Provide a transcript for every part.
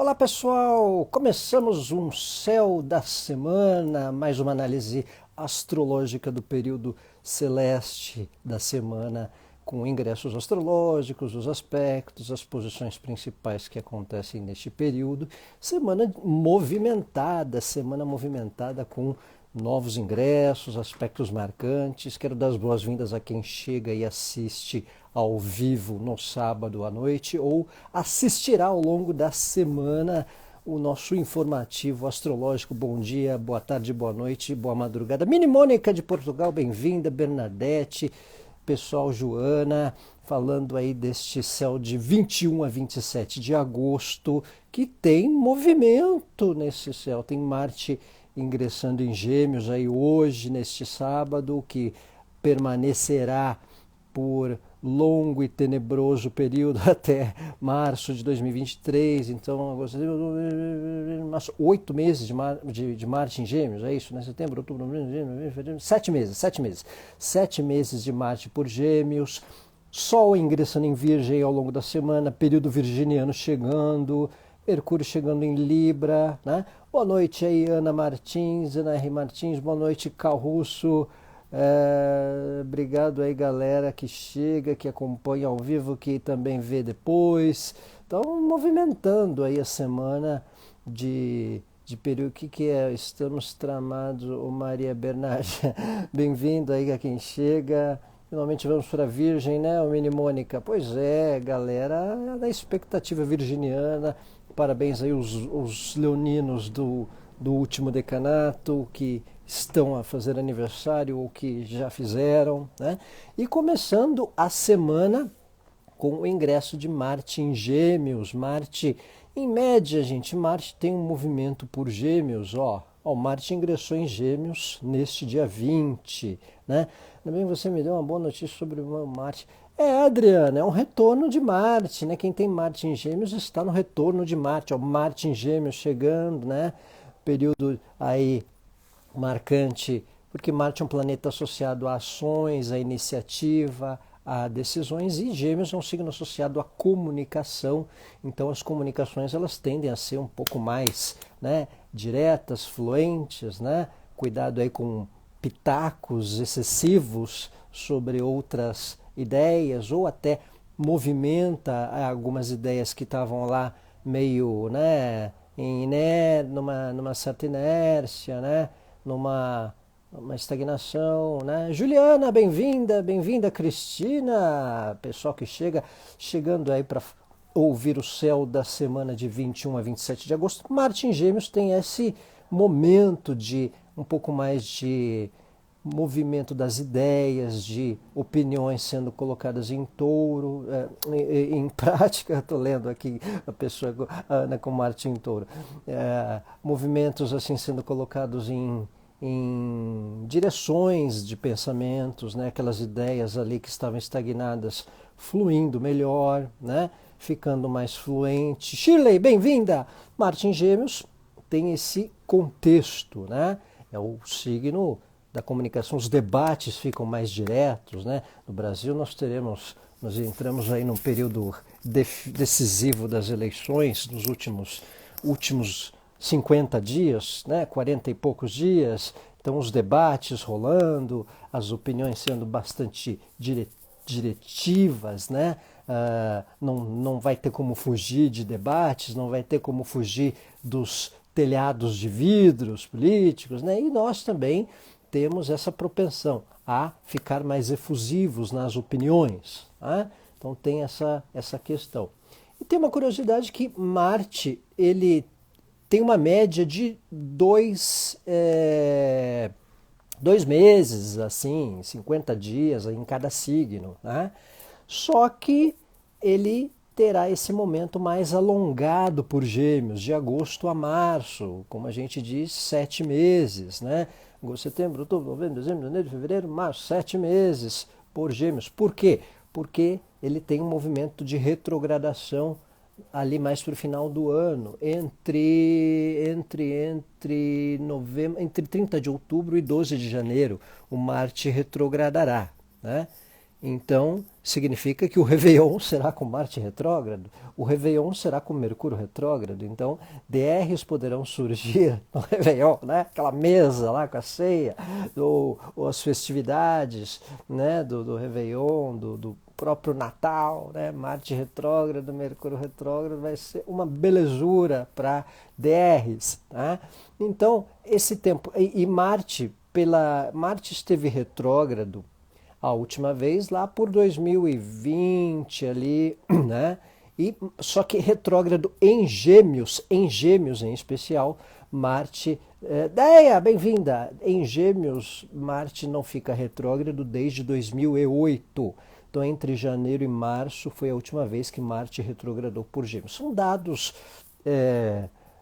Olá pessoal, começamos um céu da semana, mais uma análise astrológica do período celeste da semana, com ingressos astrológicos, os aspectos, as posições principais que acontecem neste período. Semana movimentada com novos ingressos, aspectos marcantes. Quero dar as boas-vindas a quem chega e assiste ao vivo no sábado à noite ou assistirá ao longo da semana o nosso informativo astrológico. Bom dia, boa tarde, boa noite, boa madrugada. Mini Mônica de Portugal, bem-vinda. Bernadette, pessoal, Joana, falando aí deste céu de 21 a 27 de agosto, que tem movimento nesse céu. Tem Marte ingressando em Gêmeos aí hoje, neste sábado, que permanecerá por longo e tenebroso período até março de 2023, então 8 meses de Marte em Gêmeos, é isso, né? Setembro, outubro, novembro, fevereiro, 7 meses de Marte por Gêmeos, Sol ingressando em Virgem ao longo da semana, período virginiano chegando, Mercúrio chegando em Libra, né? Boa noite aí, Ana Martins, Ana R. Martins, boa noite, Cal Russo. Obrigado aí, galera que chega, que acompanha ao vivo, que também vê depois. Então, movimentando aí a semana de período. O que é? Estamos tramados, o Maria Bernardi. Bem-vindo aí a quem chega. Finalmente vamos para a Virgem, né, o Mini Mônica? Pois é, galera, da expectativa virginiana. Parabéns aí os leoninos do último decanato, que estão a fazer aniversário ou que já fizeram, né? E começando a semana com o ingresso de Marte em Gêmeos. Marte, em média, gente, Marte tem um movimento por Gêmeos, Marte ingressou em Gêmeos neste dia 20, né? Também você me deu uma boa notícia sobre o Marte. Adriana, é um retorno de Marte, né? Quem tem Marte em Gêmeos está no retorno de Marte, Marte em Gêmeos chegando, né? Período aí marcante, porque Marte é um planeta associado a ações, a iniciativa, a decisões, e Gêmeos é um signo associado à comunicação. Então as comunicações elas tendem a ser um pouco mais, né, diretas, fluentes, né? Cuidado aí com pitacos excessivos sobre outras ideias, ou até movimenta algumas ideias que estavam lá meio, né, numa certa inércia, né, numa estagnação, né? Juliana, bem-vinda, Cristina, pessoal que chegando aí para ouvir o céu da semana de 21 a 27 de agosto. Marte em Gêmeos tem esse momento de um pouco mais de movimento das ideias, de opiniões sendo colocadas em touro, em prática. Estou lendo aqui a pessoa, a Ana, com Marte em touro, movimentos assim sendo colocados em direções de pensamentos, né? Aquelas ideias ali que estavam estagnadas fluindo melhor, né? Ficando mais fluente. Shirley, bem-vinda! Marte em Gêmeos tem esse contexto, né? É o signo da comunicação, os debates ficam mais diretos, né? No Brasil nós entramos aí num período decisivo das eleições, nos últimos 50 dias, né? 40 e poucos dias, então os debates rolando, as opiniões sendo bastante diretivas, né? Não vai ter como fugir de debates, não vai ter como fugir dos telhados de vidros políticos, né? E nós também temos essa propensão a ficar mais efusivos nas opiniões, né? Então tem essa questão. E tem uma curiosidade que Marte, ele tem uma média de 2 meses, assim, 50 dias em cada signo, né? Só que ele terá esse momento mais alongado por Gêmeos, de agosto a março, como a gente diz, 7 meses, né? Agosto, setembro, outubro, novembro, dezembro, janeiro, fevereiro, março, 7 meses por Gêmeos. Por quê? Porque ele tem um movimento de retrogradação ali mais para o final do ano, entre 30 de outubro e 12 de janeiro, o Marte retrogradará, né? Então, significa que o Réveillon será com Marte retrógrado, o Réveillon será com Mercúrio retrógrado. Então, DRs poderão surgir no Réveillon, né? Aquela mesa lá com a ceia, ou as festividades, né? do Réveillon, do próprio Natal, né? Marte retrógrado, Mercúrio retrógrado, vai ser uma belezura para DRs. Tá? Então, esse tempo. E Marte esteve retrógrado a última vez lá por 2020 ali, né? E só que retrógrado em Gêmeos em especial, Marte, Deia, bem-vinda. Em Gêmeos, Marte não fica retrógrado desde 2008. Então, entre janeiro e março foi a última vez que Marte retrogradou por Gêmeos. São dados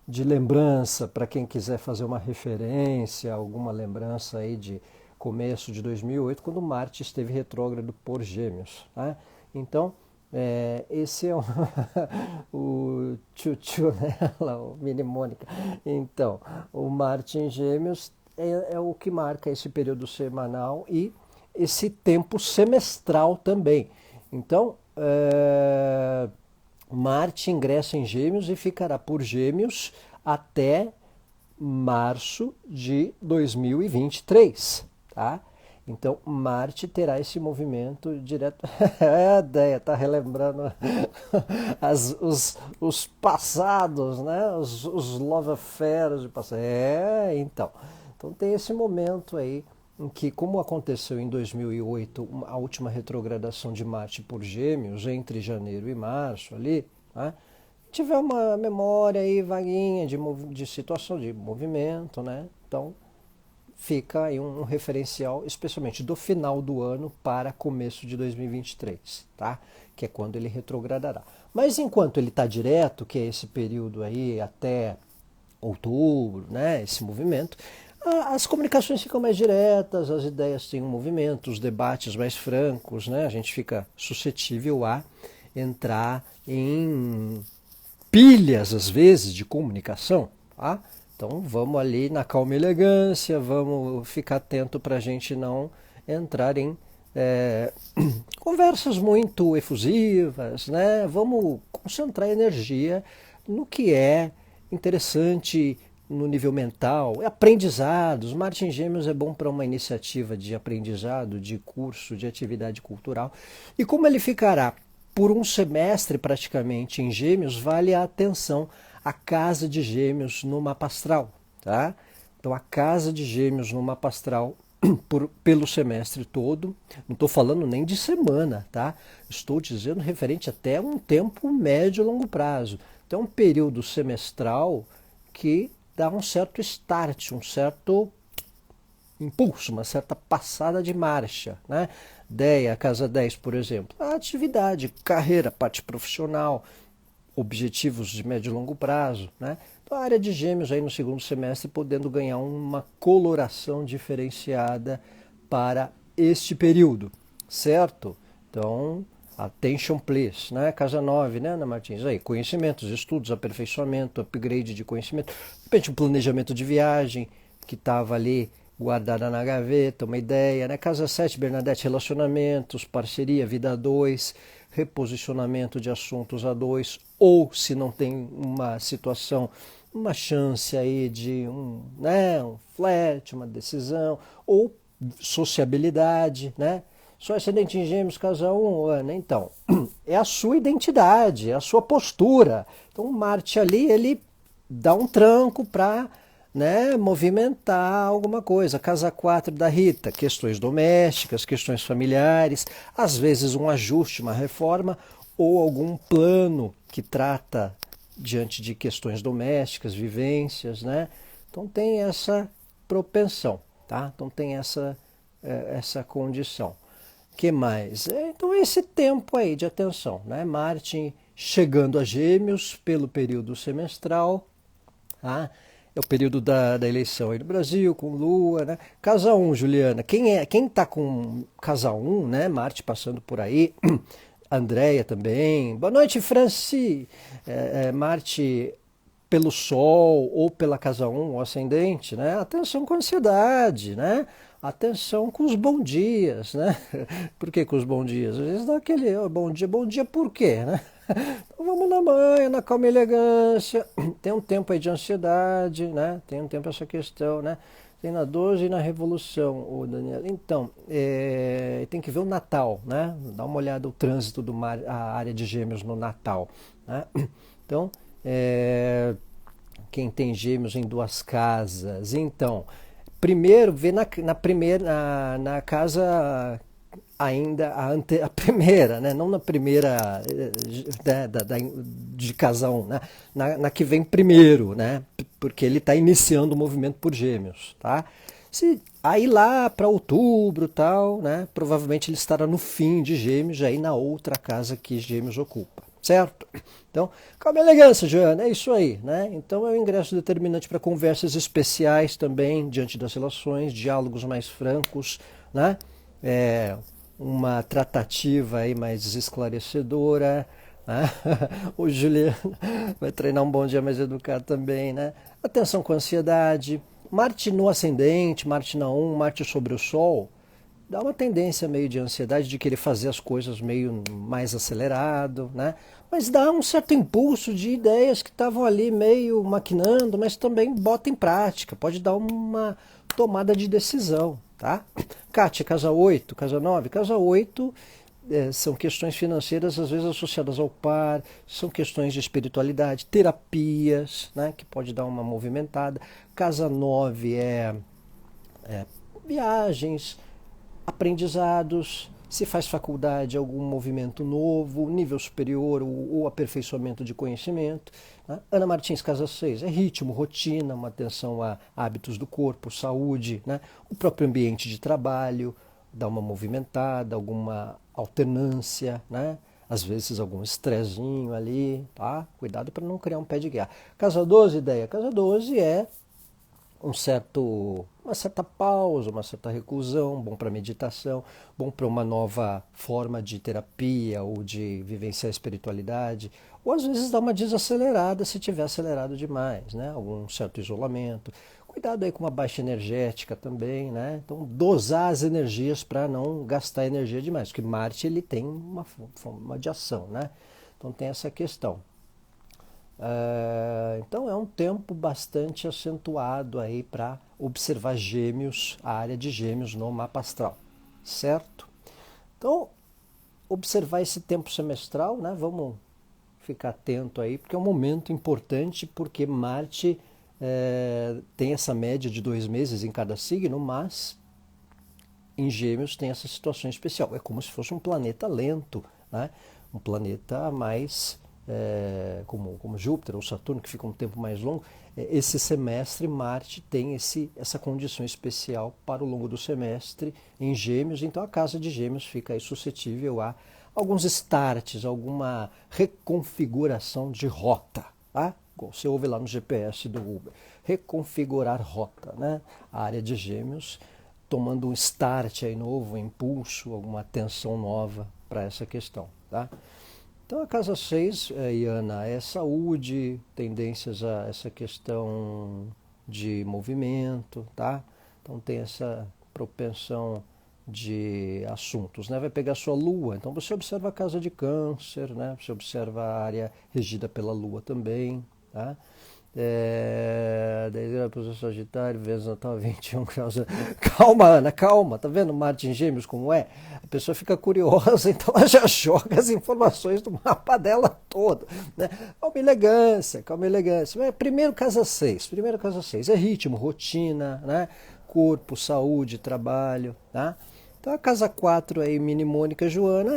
de lembrança para quem quiser fazer uma referência, alguma lembrança aí de começo de 2008, quando Marte esteve retrógrado por Gêmeos. Tá? Então, esse é o tchutchu, né? O mini Mônica. Então, o Marte em Gêmeos é o que marca esse período semanal e esse tempo semestral também. Então, Marte ingressa em Gêmeos e ficará por Gêmeos até março de 2023. Tá? Então, Marte terá esse movimento direto. A ideia, está relembrando os passados, né? Os love affairs de passado. Então tem esse momento aí em que, como aconteceu em 2008, a última retrogradação de Marte por Gêmeos, entre janeiro e março ali, né? Tiver uma memória aí vaguinha de situação, de movimento, né? Então, fica aí um referencial, especialmente do final do ano para começo de 2023, tá? Que é quando ele retrogradará. Mas enquanto ele está direto, que é esse período aí até outubro, né? Esse movimento, as comunicações ficam mais diretas, as ideias têm um movimento, os debates mais francos, né? A gente fica suscetível a entrar em pilhas, às vezes, de comunicação, tá? Então vamos ali na calma e elegância, vamos ficar atento para a gente não entrar em conversas muito efusivas, né? Vamos concentrar energia no que é interessante no nível mental, aprendizados. Marte em Gêmeos é bom para uma iniciativa de aprendizado, de curso, de atividade cultural. E como ele ficará por um semestre praticamente em Gêmeos, vale a atenção a casa de Gêmeos no mapa astral, tá? Então a casa de Gêmeos no mapa astral pelo semestre todo, não estou falando nem de semana, tá? Estou dizendo referente até um tempo médio e longo prazo. Então um período semestral que dá um certo start, um certo impulso, uma certa passada de marcha, né? DEA, casa 10, por exemplo, a atividade, carreira, parte profissional, objetivos de médio e longo prazo, né? Então a área de Gêmeos aí no segundo semestre podendo ganhar uma coloração diferenciada para este período, certo? Então, attention please, né? Casa 9, né, Ana Martins? Aí, conhecimentos, estudos, aperfeiçoamento, upgrade de conhecimento, de repente um planejamento de viagem que estava ali guardada na gaveta, uma ideia, né? Casa 7, Bernadette, relacionamentos, parceria, vida a dois, reposicionamento de assuntos a dois, ou se não tem uma situação, uma chance aí de um flat, uma decisão, ou sociabilidade, né? Só ascendente em Gêmeos, casa 1, Ana. Então, é a sua identidade, é a sua postura. Então, Marte ali, ele dá um tranco para, né, movimentar alguma coisa. Casa 4 da Rita, questões domésticas, questões familiares, às vezes um ajuste, uma reforma ou algum plano que trata diante de questões domésticas, vivências, né? Então tem essa propensão, tá? Então tem essa condição. Que mais? Então esse tempo aí de atenção, né? Marte chegando a Gêmeos pelo período semestral, tá? É o período da eleição aí no Brasil, com Lua, né? Casa 1, Juliana. Quem tá com casa 1, né? Marte passando por aí. Andréia também. Boa noite, Franci. Marte pelo Sol ou pela casa 1, o ascendente, né? Atenção com a ansiedade, né? Atenção com os bons dias, né? Por que com os bons dias? Às vezes dá aquele bom dia por quê, né? Então vamos na manhã, na calma e elegância. Tem um tempo aí de ansiedade, né? Tem um tempo essa questão, né? Tem na 12 e na Revolução, o Daniel. Então, tem que ver o Natal, né? Dá uma olhada no trânsito do mar, a área de Gêmeos no Natal, né? Então, quem tem Gêmeos em 2 casas, então, primeiro vê na casa ainda a primeira, né? Não na primeira de casa 1, né? Na que vem primeiro, né? Porque ele está iniciando o movimento por Gêmeos, tá? Aí lá para outubro tal, né? Provavelmente ele estará no fim de Gêmeos, aí na outra casa que Gêmeos ocupa, certo? Então, calma e elegância, Joana, é isso aí, né? Então é o ingresso determinante para conversas especiais também diante das relações, diálogos mais francos, né? Uma tratativa aí mais esclarecedora, né? O Juliano vai treinar um bom dia mais educado também, né? Atenção com a ansiedade, Marte no ascendente, Marte na 1, Marte sobre o Sol, dá uma tendência meio de ansiedade, de querer fazer as coisas meio mais acelerado, né? Mas dá um certo impulso de ideias que estavam ali meio maquinando, mas também bota em prática, pode dar uma tomada de decisão, tá? Kátia, casa 8, casa 9, casa 8 são questões financeiras às vezes associadas ao par, são questões de espiritualidade, terapias, né, que pode dar uma movimentada. Casa 9 é viagens, aprendizados, se faz faculdade, algum movimento novo, nível superior ou aperfeiçoamento de conhecimento. Né? Ana Martins, casa 6, é ritmo, rotina, uma atenção a hábitos do corpo, saúde, né? O próprio ambiente de trabalho, dá uma movimentada, alguma alternância, né? Às vezes algum estressinho ali, tá? Cuidado para não criar um pé de guerra. Casa 12, ideia. Casa 12 é uma certa pausa, uma certa reclusão, bom para meditação, bom para uma nova forma de terapia ou de vivenciar a espiritualidade, ou às vezes dá uma desacelerada se tiver acelerado demais, né? Algum certo isolamento. Cuidado aí com uma baixa energética também, né? Então dosar as energias para não gastar energia demais, porque Marte ele tem uma forma de ação, né? Então tem essa questão. Então é um tempo bastante acentuado aí para observar Gêmeos, a área de Gêmeos no mapa astral, certo? Então, observar esse tempo semestral, né? Vamos ficar atento aí, porque é um momento importante, porque Marte tem essa média de 2 meses em cada signo, mas em Gêmeos tem essa situação especial. É como se fosse um planeta lento, né? Um planeta mais como Júpiter ou Saturno, que fica um tempo mais longo. Esse semestre Marte tem essa condição especial para o longo do semestre em Gêmeos, então a casa de Gêmeos fica aí suscetível a alguns starts, alguma reconfiguração de rota, tá? Você ouve lá no GPS do Uber, reconfigurar rota, né? A área de Gêmeos tomando um start aí novo, um impulso, alguma atenção nova para essa questão, tá? Então a casa 6, Iana, é saúde, tendências a essa questão de movimento, tá? Então tem essa propensão de assuntos, né? Vai pegar sua lua, então você observa a casa de Câncer, né? Você observa a área regida pela lua também, tá? 10 graus para o Sagitário, Vênus Natal 21 graus. Calma, Ana, calma, tá vendo Marte em Gêmeos como é? A pessoa fica curiosa, então ela já joga as informações do mapa dela todo, né? Calma, elegância, calma, elegância. Primeiro casa 6, é ritmo, rotina, né? Corpo, saúde, trabalho, tá? Então a casa 4 aí, Mini Mônica Joana,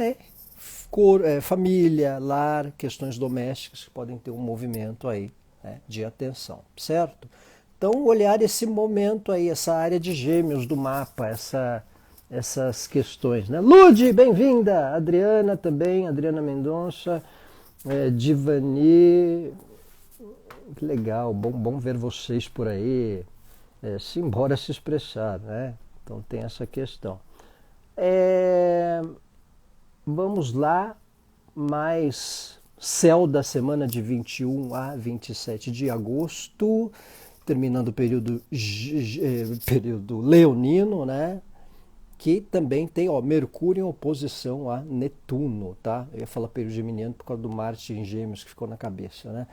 família, lar, questões domésticas que podem ter um movimento aí, né, de atenção, certo? Então olhar esse momento aí, essa área de Gêmeos do mapa, essas questões, né? Lude, bem-vinda! Adriana também, Adriana Mendonça, Divani, que legal, bom ver vocês por aí, simbora se expressar, né? Então tem essa questão. Vamos lá, mais céu da semana de 21 a 27 de agosto, terminando o período leonino, né? Que também tem, ó, Mercúrio em oposição a Netuno, tá? Eu ia falar período geminiano por causa do Marte em Gêmeos que ficou na cabeça, né?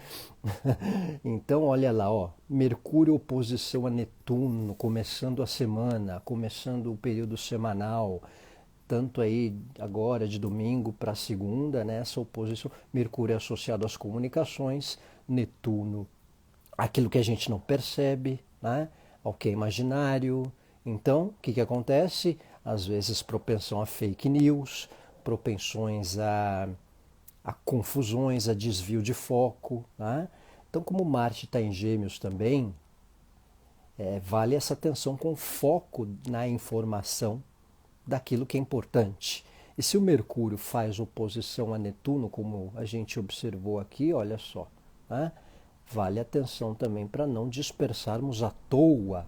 Então, olha lá, ó, Mercúrio em oposição a Netuno, começando a semana, começando o período semanal, tanto aí agora de domingo para segunda, né? Essa oposição, Mercúrio é associado às comunicações, Netuno aquilo que a gente não percebe, né? Ao que é imaginário. Então, o que acontece? Às vezes propensão a fake news, propensões a confusões, a desvio de foco. Né? Então, como Marte está em Gêmeos também, vale essa atenção com foco na informação daquilo que é importante. E se o Mercúrio faz oposição a Netuno, como a gente observou aqui, olha só, né? Vale atenção também para não dispersarmos à toa.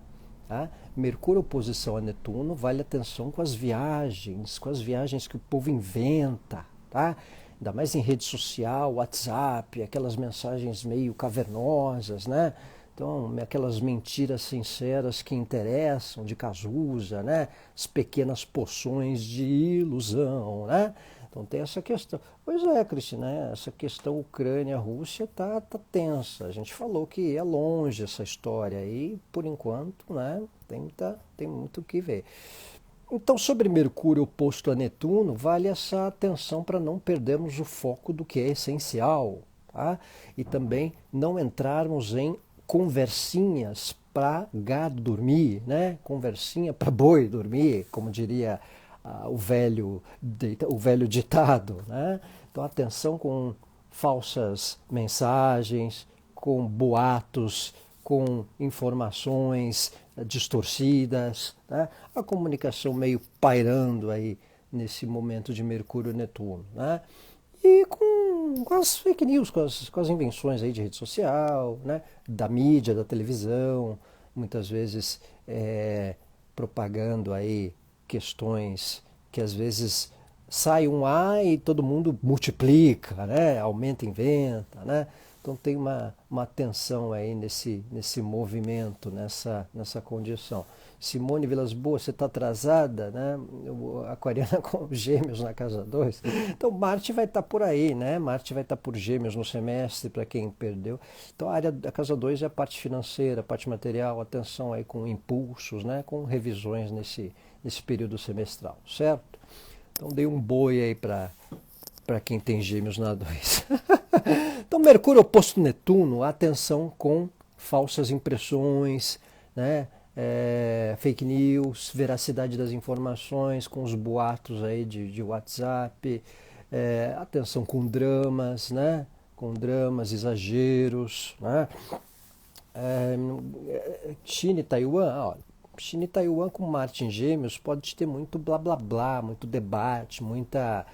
Tá? Mercúrio oposição a Netuno, vale atenção com as viagens que o povo inventa, tá? Ainda mais em rede social, WhatsApp, aquelas mensagens meio cavernosas, né? Então, aquelas mentiras sinceras que interessam, de Cazuza, né? As pequenas poções de ilusão, né? Então tem essa questão. Pois é, Cristina, né? Essa questão Ucrânia-Rússia tá tensa. A gente falou que é longe essa história aí, por enquanto, né? Tem muito o que ver. Então, sobre Mercúrio oposto a Netuno, vale essa atenção para não perdermos o foco do que é essencial, tá? E também não entrarmos em conversinhas para gado dormir, né? Conversinha para boi dormir, como diria o velho ditado, né? Então, atenção com falsas mensagens, com boatos, com informações distorcidas, né? A comunicação meio pairando aí nesse momento de Mercúrio e Netuno, né? E com as fake news, com as invenções aí de rede social, né? Da mídia, da televisão, muitas vezes propagando aí questões que às vezes sai um A e todo mundo multiplica, né? Aumenta, inventa, né? Então tem uma tensão aí nesse movimento, nessa condição. Simone Vilas Boas, você está atrasada, né? Aquariana com Gêmeos na casa 2. Então Marte vai estar por aí, né? Marte vai estar por Gêmeos no semestre, para quem perdeu. Então a área da casa 2 é a parte financeira, a parte material, atenção aí com impulsos, né? Com revisões nesse período semestral, certo? Então dei um boi aí para quem tem Gêmeos na 2. Então, Mercúrio oposto Netuno, atenção com falsas impressões, né? Fake news, veracidade das informações, com os boatos aí de WhatsApp, atenção com dramas, né? Com dramas, exageros, né? China e Taiwan, China e Taiwan com Marte em Gêmeos pode ter muito blá blá blá, muito debate, muita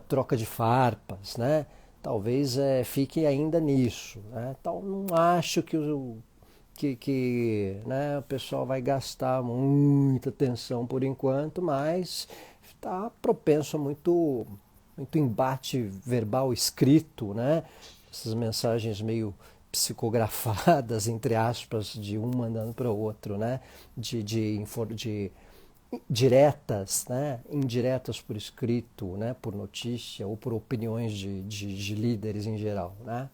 troca de farpas, né? Talvez fique ainda nisso, né? Então, não acho né, o pessoal vai gastar muita atenção por enquanto, mas está propenso a muito embate verbal escrito, né? Essas mensagens meio psicografadas, entre aspas, de um mandando para o outro, né? De diretas, né? Indiretas por escrito, né? Por notícia ou por opiniões de líderes em geral, né?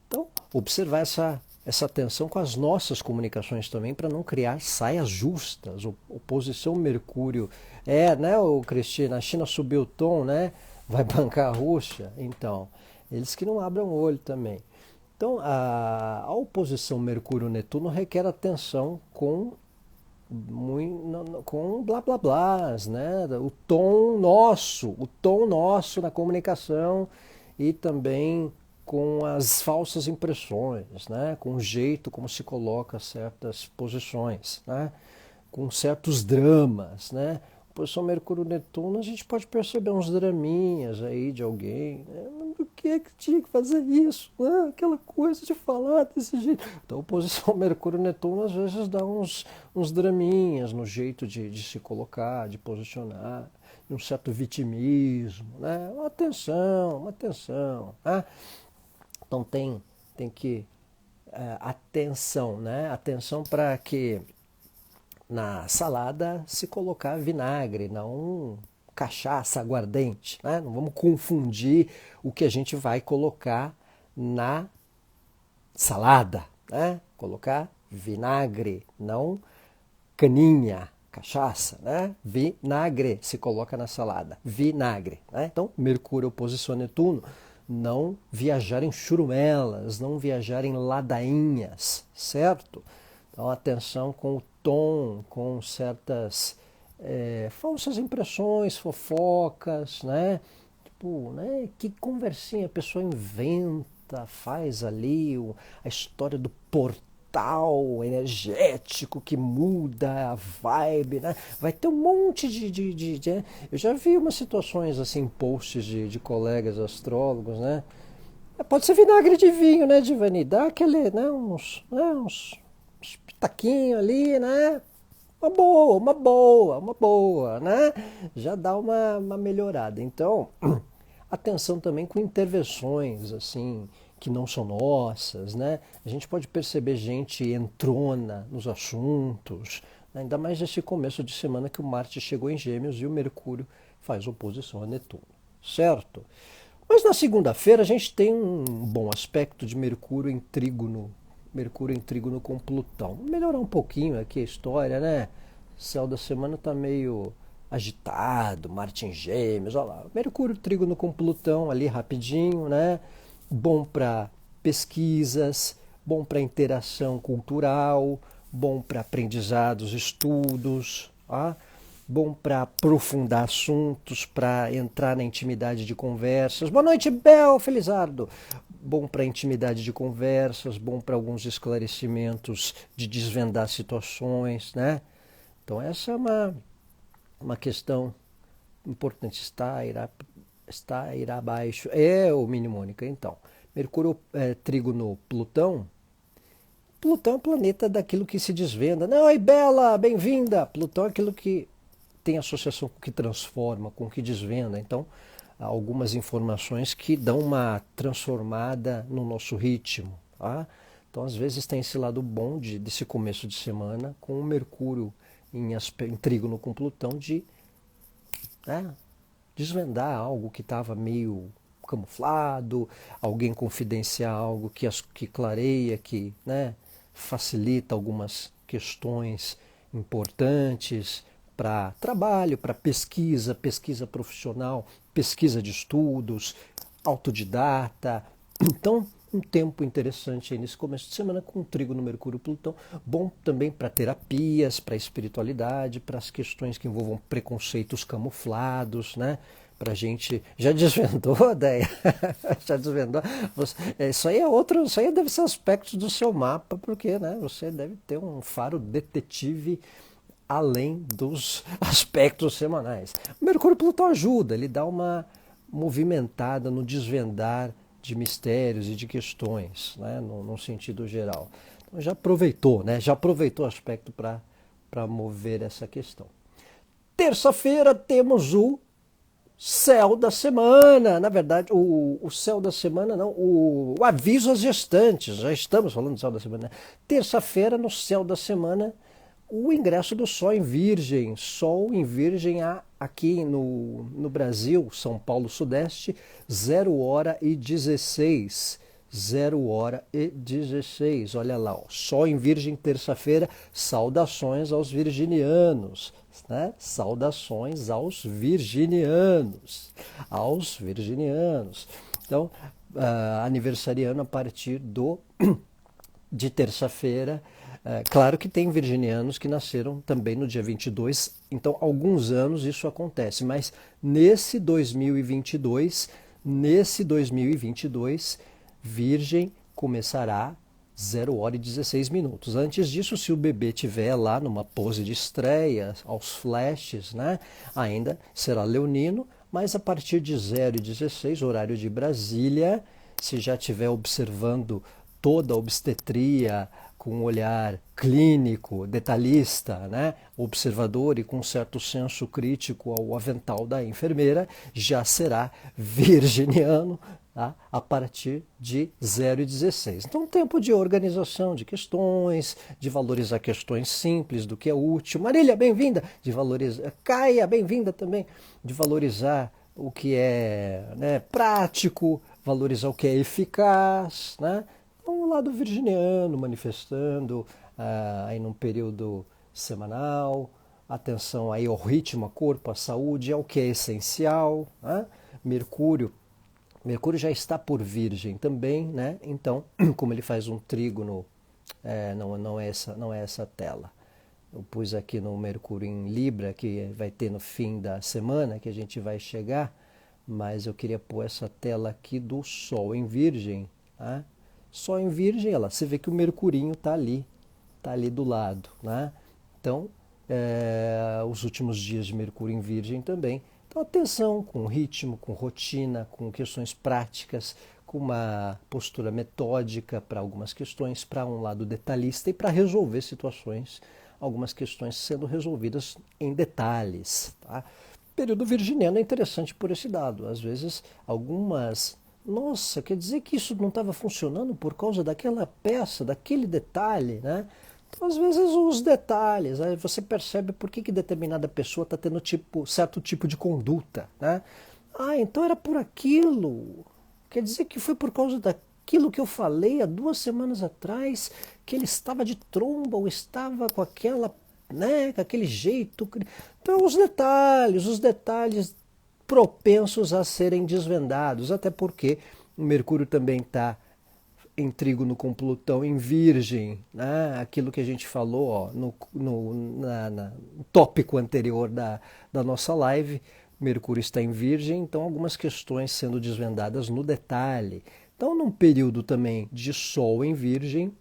Então, observar essa tensão com as nossas comunicações também para não criar saias justas. Oposição Mercúrio né, Cristina, a China subiu o tom, né? Vai bancar a Rússia? Então, eles que não abram o olho também. Então, a oposição Mercúrio-Netuno requer atenção com blá blá blás, né? O tom nosso na comunicação e também com as falsas impressões, né? Com o jeito como se coloca certas posições, né? Com certos dramas, né? posição Mercúrio-Netuno, a gente pode perceber uns draminhas aí de alguém, né? Mas por que tinha que fazer isso? Ah, aquela coisa de falar desse jeito. Então, posição Mercúrio-Netuno às vezes dá uns draminhas no jeito de se colocar, de posicionar, um certo vitimismo, né? Uma atenção, né? Então tem que atenção, né? Atenção para que na salada se colocar vinagre, não cachaça, aguardente, né? Não vamos confundir o que a gente vai colocar na salada, né? Colocar vinagre, não caninha, cachaça, né? Vinagre se coloca na salada, vinagre, né? Então, Mercúrio oposição a Netuno, não viajar em churumelas, não viajar em ladainhas, certo? Então, atenção com o tom, com certas falsas impressões, fofocas, né? Tipo, né? Que conversinha a pessoa inventa, faz ali a história do portal energético que muda a vibe, né? Vai ter um monte eu já vi umas situações assim, posts de colegas astrólogos, né? Pode ser vinagre de vinho, né, Divani? Dá aquele, né, uns pitaquinhos ali, né? Uma boa, né? Já dá uma melhorada. Então, atenção também com intervenções, assim, que não são nossas, né? A gente pode perceber gente entrona nos assuntos, né? Ainda mais nesse começo de semana que o Marte chegou em Gêmeos e o Mercúrio faz oposição a Netuno, certo? Mas na segunda-feira a gente tem um bom aspecto de Mercúrio em trígono com Plutão. Vou melhorar um pouquinho aqui a história, né? O céu da semana está meio agitado, Marte em Gêmeos, olha lá. Mercúrio trígono com Plutão ali rapidinho, né? Bom para pesquisas, bom para interação cultural, bom para aprendizados, estudos, tá? Bom para aprofundar assuntos, para entrar na intimidade de conversas. Boa noite, Bel Felizardo. Bom para intimidade de conversas, bom para alguns esclarecimentos de desvendar situações, né? Então essa é uma questão importante. Está abaixo. É o mnemônica, então. Mercúrio trígono Plutão. Plutão é o planeta daquilo que se desvenda. Não, oi, Bela, bem-vinda. Plutão é aquilo que tem associação com o que transforma, com o que desvenda. Então, há algumas informações que dão uma transformada no nosso ritmo. Tá? Então, às vezes, tem esse lado bom desse começo de semana, com o Mercúrio em trígono com Plutão, de desvendar algo que estava meio camuflado, alguém confidenciar algo que clareia, que, né, facilita algumas questões importantes para trabalho, para pesquisa profissional, pesquisa de estudos, autodidata. Então, um tempo interessante aí nesse começo de semana com o trígono Mercúrio e Plutão. Bom também para terapias, para espiritualidade, para as questões que envolvam preconceitos camuflados, né? Pra gente. Já desvendou, Deia? Já desvendou? Isso aí isso aí deve ser aspectos do seu mapa, porque, né, você deve ter um faro detetive além dos aspectos semanais. O Mercúrio e Plutão ajuda, ele dá uma movimentada no desvendar de mistérios e de questões, né, no sentido geral. Então já aproveitou, né? Já aproveitou o aspecto para mover essa questão. Terça-feira temos o céu da semana, na verdade, o céu da semana não, o aviso às gestantes, já estamos falando do céu da semana. Terça-feira, no céu da semana, o ingresso do Sol em Virgem aqui no Brasil, São Paulo Sudeste, 0h16. 0h16, olha lá, ó, Sol em Virgem, terça-feira, saudações aos virginianos, né? Saudações aos virginianos, Então, aniversariando a partir de terça-feira. Claro que tem virginianos que nasceram também no dia 22, então alguns anos isso acontece, mas nesse 2022, Virgem começará 0 hora e 16 minutos. Antes disso, se o bebê estiver lá numa pose de estreia, aos flashes, né, ainda será leonino, mas a partir de 0 e 16, horário de Brasília, se já estiver observando toda a obstetria com um olhar clínico, detalhista, né, observador e com um certo senso crítico ao avental da enfermeira, já será virginiano, tá, a partir de 0 e 16. Então, tempo de organização de questões, de valorizar questões simples do que é útil. Marília, bem-vinda! De valorizar. Caia, bem-vinda também! De valorizar o que é, né, prático, valorizar o que é eficaz, né? Então, o lado virginiano manifestando aí num período semanal, atenção aí ao ritmo, ao corpo, à saúde, ao que é essencial, né? Mercúrio já está por Virgem também, né? Então, como ele faz um trígono, não é essa tela. Eu pus aqui no Mercúrio em Libra, que vai ter no fim da semana, que a gente vai chegar, mas eu queria pôr essa tela aqui do Sol em Virgem. Tá? Sol em Virgem, você vê que o Mercurinho está ali do lado. Né? Então, os últimos dias de Mercúrio em Virgem também. Então, atenção com ritmo, com rotina, com questões práticas, com uma postura metódica para algumas questões, para um lado detalhista e para resolver situações, algumas questões sendo resolvidas em detalhes. Tá? Período virginiano é interessante por esse dado. Às vezes, nossa, quer dizer que isso não estava funcionando por causa daquela peça, daquele detalhe, né? Então, às vezes, os detalhes, aí você percebe por que determinada pessoa está tendo certo tipo de conduta, né? Ah, então era por aquilo. Quer dizer que foi por causa daquilo que eu falei há 2 semanas atrás, que ele estava de tromba ou estava com aquela, né, com aquele jeito. Então, os detalhes propensos a serem desvendados, até porque o Mercúrio também está em trígono com Plutão em Virgem, né? Aquilo que a gente falou ó, no tópico anterior da nossa live, Mercúrio está em Virgem, então algumas questões sendo desvendadas no detalhe. Então, num período também de Sol em Virgem,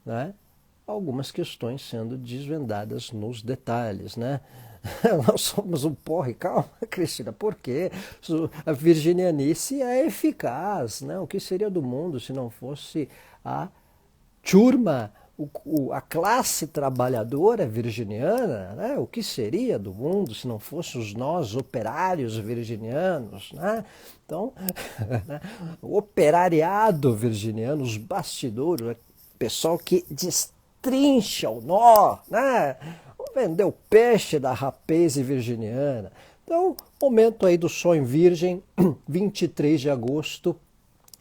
né? Algumas questões sendo desvendadas nos detalhes, né? Nós somos um porre, calma, Cristina, por quê? A virginianice é eficaz, né? O que seria do mundo se não fosse a turma, a classe trabalhadora virginiana, né? O que seria do mundo se não fossem nós, operários virginianos, né? Então, o operariado virginiano, os bastidores, o pessoal que destrincha o nó, né? Vender o peixe da rapaz virginiana. Então, momento aí do Sol em Virgem, 23 de agosto,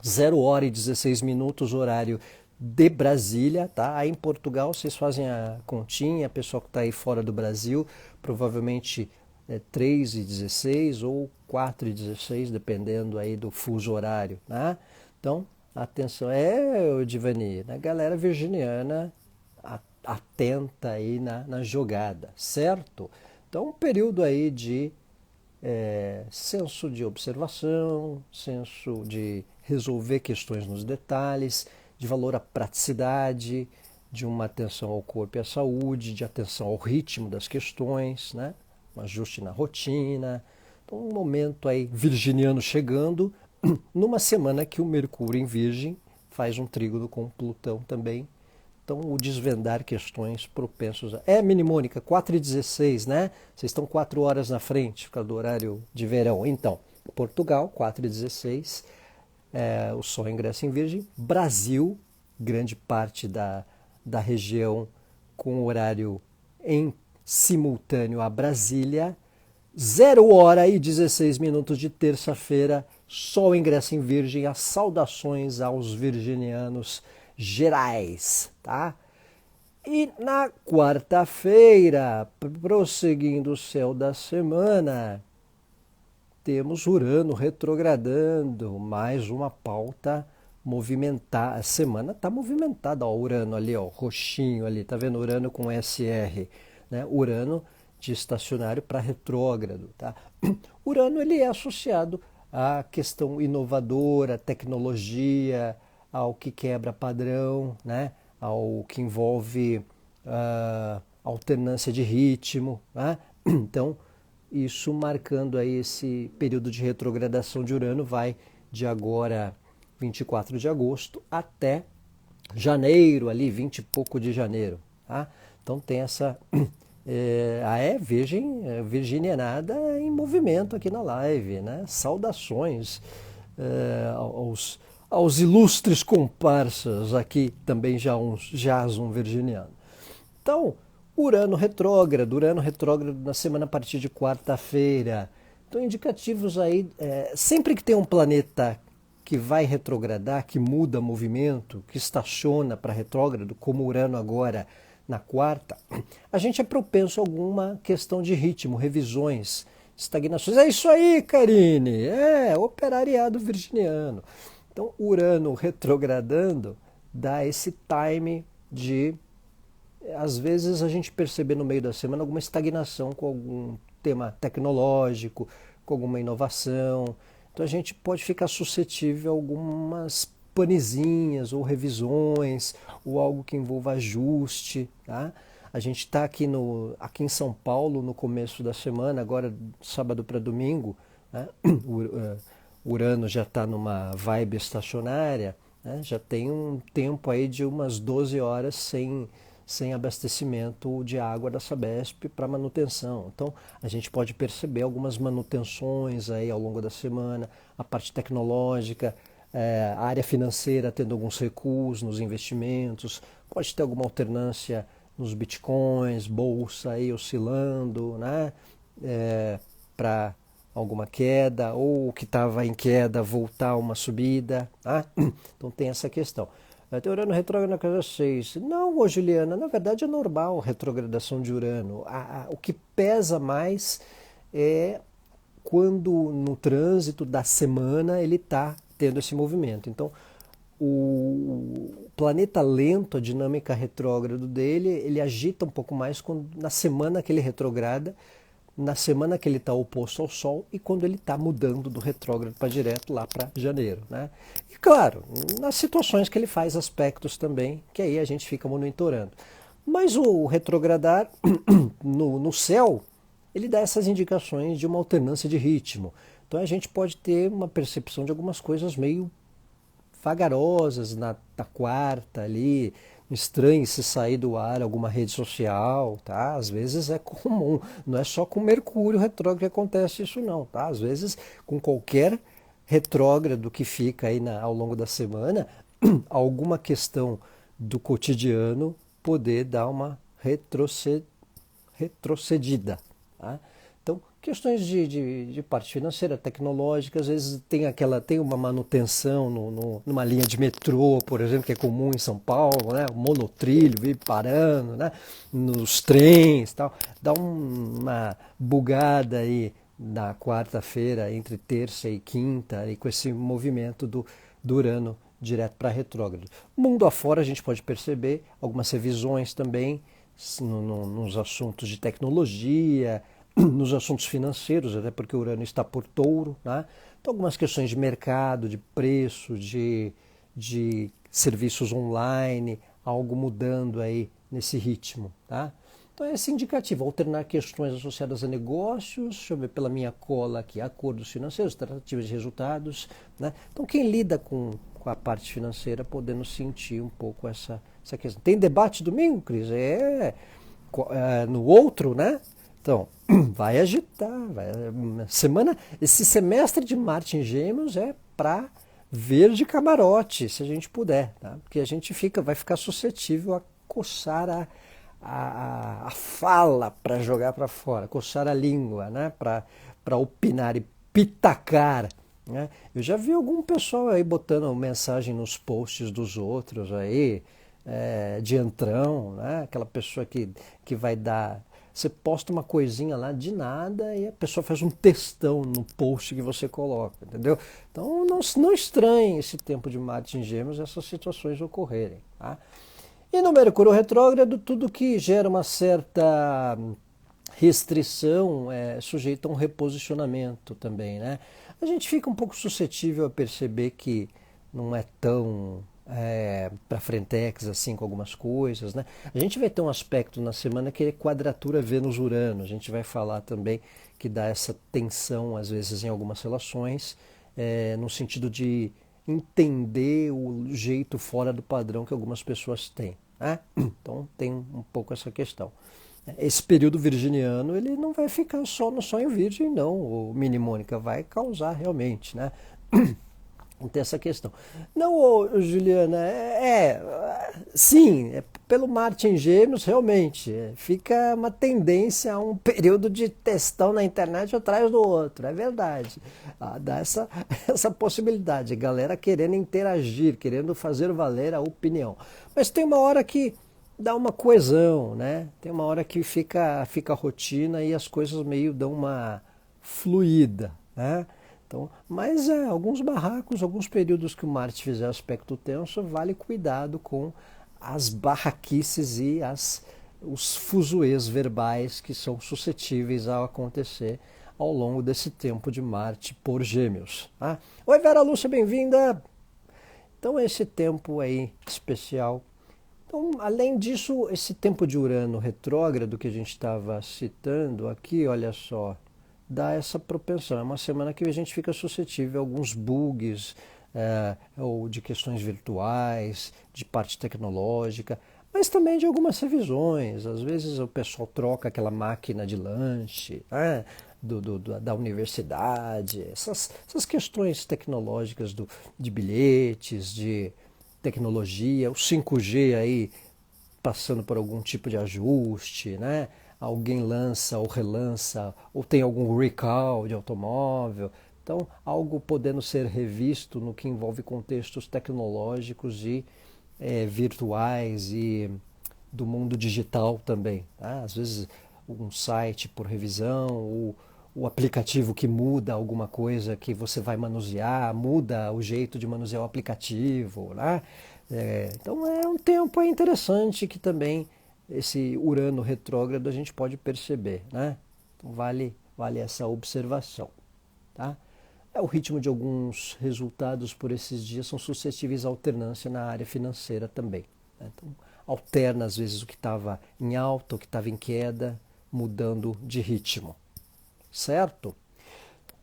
0 hora e 16 minutos, horário de Brasília, tá? Aí em Portugal vocês fazem a continha, pessoal que está aí fora do Brasil, provavelmente 3 e 16 ou 4 e 16, dependendo aí do fuso horário, né? Então, atenção, Divani, a galera virginiana atenta aí na jogada, certo? Então, um período aí de senso de observação, senso de resolver questões nos detalhes, de valor à praticidade, de uma atenção ao corpo e à saúde, de atenção ao ritmo das questões, né? Um ajuste na rotina. Então, um momento aí virginiano chegando, numa semana que o Mercúrio em Virgem faz um trígono com Plutão também. Então, o desvendar questões propensos a... Mini Mônica, 4 e 16, né? Vocês estão 4 horas na frente, por causa do horário de verão. Então, Portugal, 4 e 16, o Sol ingressa em Virgem. Brasil, grande parte da região com horário em simultâneo a Brasília. 0 hora e 16 minutos de terça-feira, Sol ingressa em Virgem. As saudações aos virginianos gerais, tá? E na quarta-feira, prosseguindo o céu da semana, temos Urano retrogradando, mais uma pauta movimentada. A semana está movimentada, ó, Urano ali, ó, roxinho ali, tá vendo? Urano com SR, né? Urano de estacionário para retrógrado, tá? Urano ele é associado à questão inovadora, tecnologia, ao que quebra padrão, né? ao que envolve alternância de ritmo, né? Então, isso marcando aí esse período de retrogradação de Urano vai de agora 24 de agosto até janeiro, ali 20 e pouco de janeiro, tá? Então tem essa virginianada em movimento aqui na live, né? Saudações aos ilustres comparsas, aqui também já um virginiano. Então, Urano retrógrado na semana a partir de quarta-feira. Então, indicativos aí, sempre que tem um planeta que vai retrogradar, que muda movimento, que estaciona para retrógrado, como Urano agora na quarta, a gente é propenso a alguma questão de ritmo, revisões, estagnações. É isso aí, Karine! Operariado virginiano. Então, Urano retrogradando dá esse time de, às vezes, a gente perceber no meio da semana alguma estagnação com algum tema tecnológico, com alguma inovação. Então, a gente pode ficar suscetível a algumas panezinhas ou revisões ou algo que envolva ajuste, tá? A gente está aqui em São Paulo no começo da semana, agora sábado para domingo, né? Urano já está numa vibe estacionária, né? Já tem um tempo aí de umas 12 horas sem abastecimento de água da Sabesp para manutenção. Então, a gente pode perceber algumas manutenções aí ao longo da semana, a parte tecnológica, a área financeira tendo alguns recuos nos investimentos, pode ter alguma alternância nos bitcoins, bolsa aí oscilando, né? Para alguma queda, ou o que estava em queda voltar a uma subida, tá? Então tem essa questão. Tem Urano retrógrado na casa 6. Não, Juliana, na verdade é normal a retrogradação de Urano. O que pesa mais é quando no trânsito da semana ele está tendo esse movimento. Então, o planeta lento, a dinâmica retrógrado dele, ele agita um pouco mais na semana que ele retrograda, na semana que ele está oposto ao Sol e quando ele está mudando do retrógrado para direto lá para janeiro, né? E claro, nas situações que ele faz aspectos também, que aí a gente fica monitorando. Mas o retrogradar no céu, ele dá essas indicações de uma alternância de ritmo. Então a gente pode ter uma percepção de algumas coisas meio vagarosas na quarta ali, estranho se sair do ar alguma rede social, tá? Às vezes é comum, não é só com Mercúrio retrógrado que acontece isso não, tá? Às vezes com qualquer retrógrado que fica aí ao longo da semana, alguma questão do cotidiano poder dar uma retrocedida, tá? Então, questões de parte financeira, tecnológica, às vezes tem uma manutenção numa linha de metrô, por exemplo, que é comum em São Paulo, né? O monotrilho vive parando, né? Nos trens, tal. Dá uma bugada aí na quarta-feira, entre terça e quinta, aí, com esse movimento do Urano direto para retrógrado. Mundo afora a gente pode perceber algumas revisões também nos assuntos de tecnologia, nos assuntos financeiros, até porque o Urano está por touro, né? Então algumas questões de mercado, de preço, de serviços online, algo mudando aí nesse ritmo, tá? Então é esse indicativo, alternar questões associadas a negócios, deixa eu ver pela minha cola aqui, acordos financeiros, tratativas de resultados, né? Então quem lida com a parte financeira podendo sentir um pouco essa questão. Tem debate domingo, Cris? No outro, né? Então, vai agitar. Esse semestre de Marte em Gêmeos é para ver de camarote, se a gente puder, tá? Porque a gente vai ficar suscetível a coçar a fala para jogar para fora, coçar a língua, né? Para opinar e pitacar, né? Eu já vi algum pessoal aí botando mensagem nos posts dos outros aí, de entrão, né? Aquela pessoa que vai dar... Você posta uma coisinha lá de nada e a pessoa faz um textão no post que você coloca, entendeu? Então não estranhe esse tempo de Marte em Gêmeos essas situações ocorrerem, tá? E no Mercúrio retrógrado, tudo que gera uma certa restrição é sujeito a um reposicionamento também, né? A gente fica um pouco suscetível a perceber que não é tão para frentex, assim, com algumas coisas, né? A gente vai ter um aspecto na semana que é quadratura Vênus-Urano. A gente vai falar também que dá essa tensão, às vezes, em algumas relações, no sentido de entender o jeito fora do padrão que algumas pessoas têm, né? Então tem um pouco essa questão. Esse período virginiano, ele não vai ficar só no sonho virgem, não, o Mini Mônica, vai causar realmente, né? Não tem essa questão. Não, Juliana, sim, pelo Marte em Gêmeos, realmente, fica uma tendência a um período de testão na internet atrás do outro, é verdade. Dá essa possibilidade, galera querendo interagir, querendo fazer valer a opinião. Mas tem uma hora que dá uma coesão, né? Tem uma hora que fica rotina e as coisas meio dão uma fluida, né? Então, mas alguns barracos, alguns períodos que o Marte fizer aspecto tenso, vale cuidado com as barraquices e os fuzuês verbais que são suscetíveis a acontecer ao longo desse tempo de Marte por Gêmeos. Tá? Oi, Vera Lúcia, bem-vinda! Então, esse tempo aí especial. Então, além disso, esse tempo de Urano retrógrado que a gente estava citando aqui, olha só, dá essa propensão. É uma semana que a gente fica suscetível a alguns bugs, ou de questões virtuais, de parte tecnológica, mas também de algumas revisões. Às vezes o pessoal troca aquela máquina de lanche, né, da universidade, essas questões tecnológicas de bilhetes, de tecnologia, o 5G aí passando por algum tipo de ajuste, né? Alguém lança ou relança, ou tem algum recall de automóvel. Então, algo podendo ser revisto no que envolve contextos tecnológicos e virtuais e do mundo digital também. Tá? Às vezes, um site por revisão, o aplicativo que muda alguma coisa que você vai manusear, muda o jeito de manusear o aplicativo, né? Então é um tempo interessante que também esse Urano retrógrado a gente pode perceber, né? Então vale essa observação, tá? O ritmo de alguns resultados por esses dias são suscetíveis à alternância na área financeira também, né? Então alterna às vezes o que estava em alta, o que estava em queda, mudando de ritmo, certo?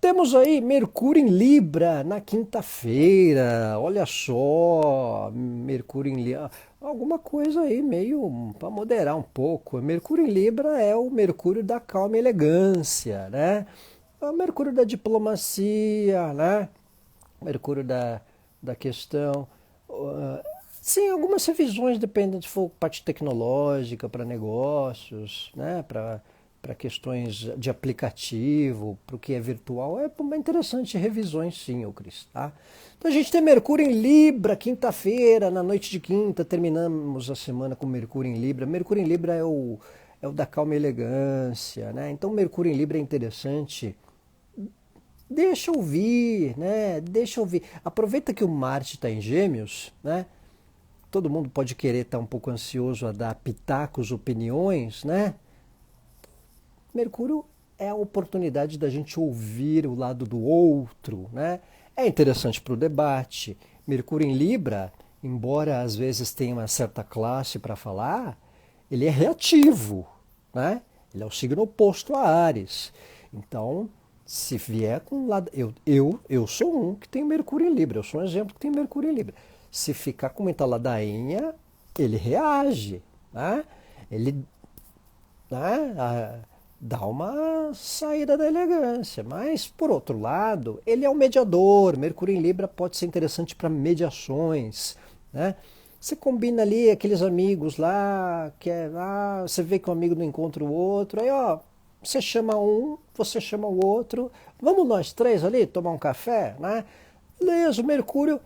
Temos aí Mercúrio em Libra na quinta-feira. Olha só, Mercúrio em Libra. Alguma coisa aí meio para moderar um pouco. Mercúrio em Libra é o Mercúrio da calma e elegância, né? É o Mercúrio da diplomacia, né? Mercúrio da questão. Sim, algumas revisões dependem se for parte tecnológica para negócios, né? Para questões de aplicativo, para o que é virtual, é interessante revisões sim, ô Cris, tá? Então a gente tem Mercúrio em Libra, quinta-feira, na noite de quinta, terminamos a semana com Mercúrio em Libra. Mercúrio em Libra é o da calma e elegância, né? Então Mercúrio em Libra é interessante. Deixa ouvir, né? Deixa ouvir. Aproveita que o Marte está em Gêmeos, né? Todo mundo pode querer estar um pouco ansioso a dar pitacos, opiniões, né? Mercúrio é a oportunidade da gente ouvir o lado do outro, né? É interessante para o debate. Mercúrio em Libra, embora às vezes tenha uma certa classe para falar, ele é reativo, né? Ele é o signo oposto a Áries. Então, se vier com lado... Eu sou um que tem Mercúrio em Libra, eu sou um exemplo que tem Mercúrio em Libra. Se ficar com muita ladainha, ele reage, né? Ele... Né? Dá uma saída da elegância, mas por outro lado, ele é um mediador. Mercúrio em Libra pode ser interessante para mediações, né? Você combina ali aqueles amigos lá, você vê que um amigo não encontra o outro, aí ó, você chama um, você chama o outro, vamos nós três ali tomar um café, né? Beleza, o Mercúrio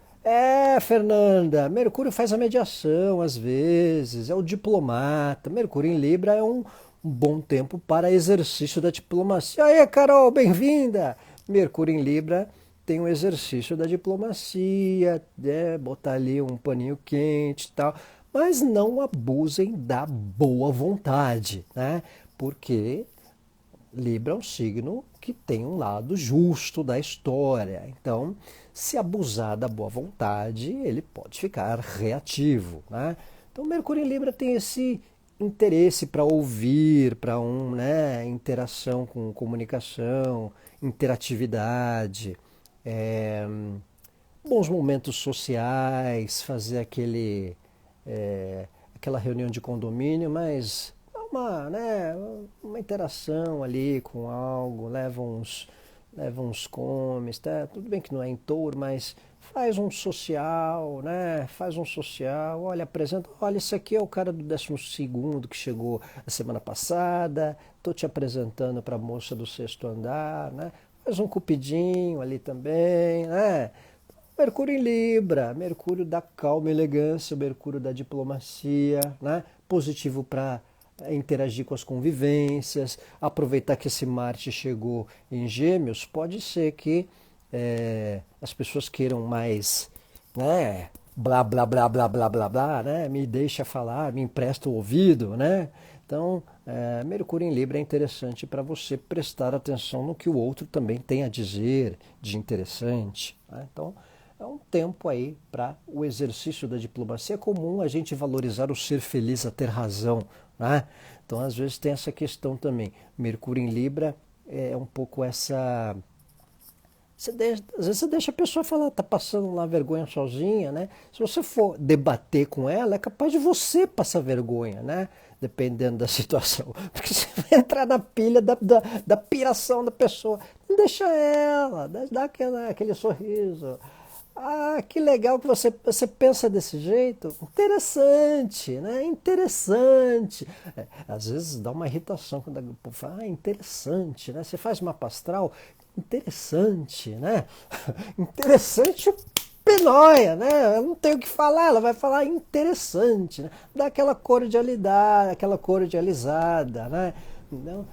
Fernanda, Mercúrio faz a mediação às vezes, é o diplomata. Mercúrio em Libra é um bom tempo para exercício da diplomacia. Aí, Carol, bem-vinda! Mercúrio em Libra tem um exercício da diplomacia, botar ali um paninho quente e tal, mas não abusem da boa vontade, né? Porque Libra é um signo que tem um lado justo da história. Então, Se abusar da boa vontade, ele pode ficar reativo, né? Então, Mercúrio em Libra tem esse interesse para ouvir, para interação com comunicação, interatividade, é, bons momentos sociais, fazer aquela reunião de condomínio, mas uma interação ali com algo, leva uns comes, tá? Tudo bem que não é em touro, mas faz um social, né? Faz um social, olha, apresenta, olha, esse aqui é o cara do 12º que chegou a semana passada, tô te apresentando para a moça do 6º andar, né? Faz um cupidinho ali também, né? Mercúrio em Libra, Mercúrio da calma e elegância, Mercúrio da diplomacia, né? Positivo para interagir com as convivências, aproveitar que esse Marte chegou em Gêmeos, pode ser que as pessoas queiram mais, né? Blá, blá, blá, blá, blá, blá, blá, né? Me deixa falar, me empresta o ouvido, né? Então, Mercúrio em Libra é interessante para você prestar atenção no que o outro também tem a dizer de interessante, né? Então, é um tempo aí para o exercício da diplomacia. É comum a gente valorizar o ser feliz, a ter razão, né? Então, às vezes tem essa questão também. Mercúrio em Libra é um pouco essa... às vezes você deixa a pessoa falar, tá passando lá vergonha sozinha, né? Se você for debater com ela, é capaz de você passar vergonha, né? Dependendo da situação. Porque você vai entrar na pilha da piração da pessoa. Não deixa ela, dá aquele sorriso. Ah, que legal que você pensa desse jeito. Interessante, né? Interessante. Às vezes dá uma irritação quando a pessoa fala, interessante, né? Você faz mapa astral, interessante, né? Interessante penóia, né? Eu não tenho o que falar, ela vai falar interessante, né? Dá aquela cordialidade, aquela cordializada, né? Não,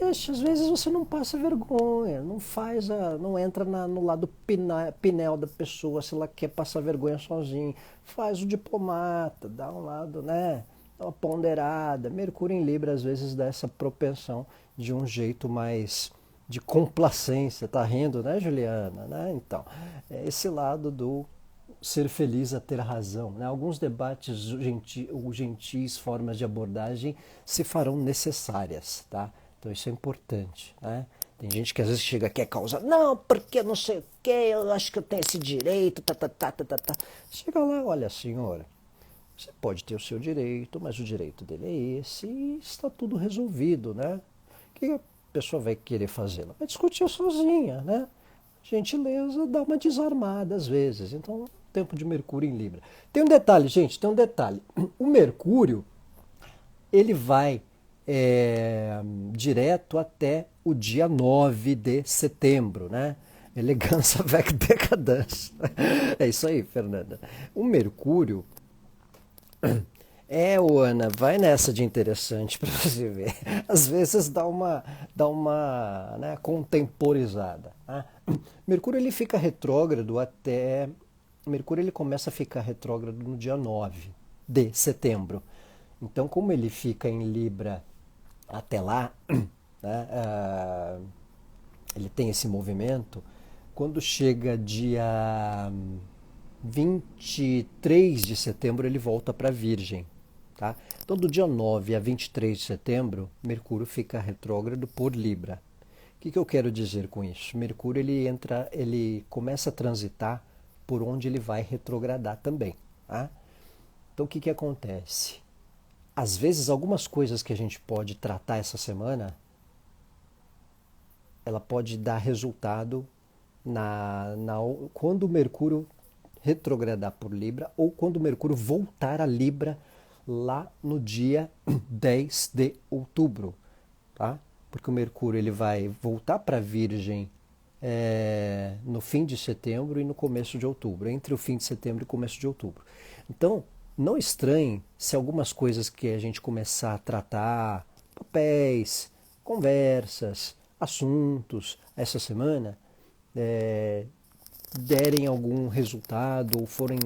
às vezes você não passa vergonha, não entra no lado pinel da pessoa se ela quer passar vergonha sozinha. Faz o diplomata, dá um lado, né? Dá uma ponderada. Mercúrio em Libra às vezes dá essa propensão de um jeito mais de complacência. Tá rindo, né, Juliana? Né? Então, é esse lado do ser feliz a ter razão, né? Alguns debates gentis, formas de abordagem se farão necessárias, tá? Então isso é importante, né? Tem gente que às vezes chega aqui e causa, não, porque não sei o que, eu acho que eu tenho esse direito, tá. Chega lá, olha, senhora, você pode ter o seu direito, mas o direito dele é esse e está tudo resolvido, né? O que a pessoa vai querer fazer? Ela vai discutir sozinha, né? Gentileza dá uma desarmada às vezes. Então, tempo de Mercúrio em Libra. Tem um detalhe, gente, tem um detalhe. O Mercúrio, ele vai direto até o dia 9 de setembro, né? Elegância avec decadence. É isso aí, Fernanda. O Mercúrio Ana, vai nessa de interessante para você ver. Às vezes dá uma né, contemporizada. Né? Mercúrio ele fica retrógrado até... Mercúrio ele começa a ficar retrógrado no dia 9 de setembro. Então, como ele fica em Libra até lá, né, ele tem esse movimento, quando chega dia 23 de setembro ele volta para Virgem. Tá? Então, do dia 9 a 23 de setembro, Mercúrio fica retrógrado por Libra. O que eu quero dizer com isso? Mercúrio ele começa a transitar por onde ele vai retrogradar também. Tá? Então, o que acontece? Às vezes, algumas coisas que a gente pode tratar essa semana, ela pode dar resultado quando o Mercúrio retrogradar por Libra ou quando o Mercúrio voltar a Libra lá no dia 10 de outubro, tá? Porque o Mercúrio ele vai voltar para Virgem no fim de setembro e no começo de outubro, entre o fim de setembro e o começo de outubro. Então, não estranhe se algumas coisas que a gente começar a tratar, papéis, conversas, assuntos, essa semana, derem algum resultado ou forem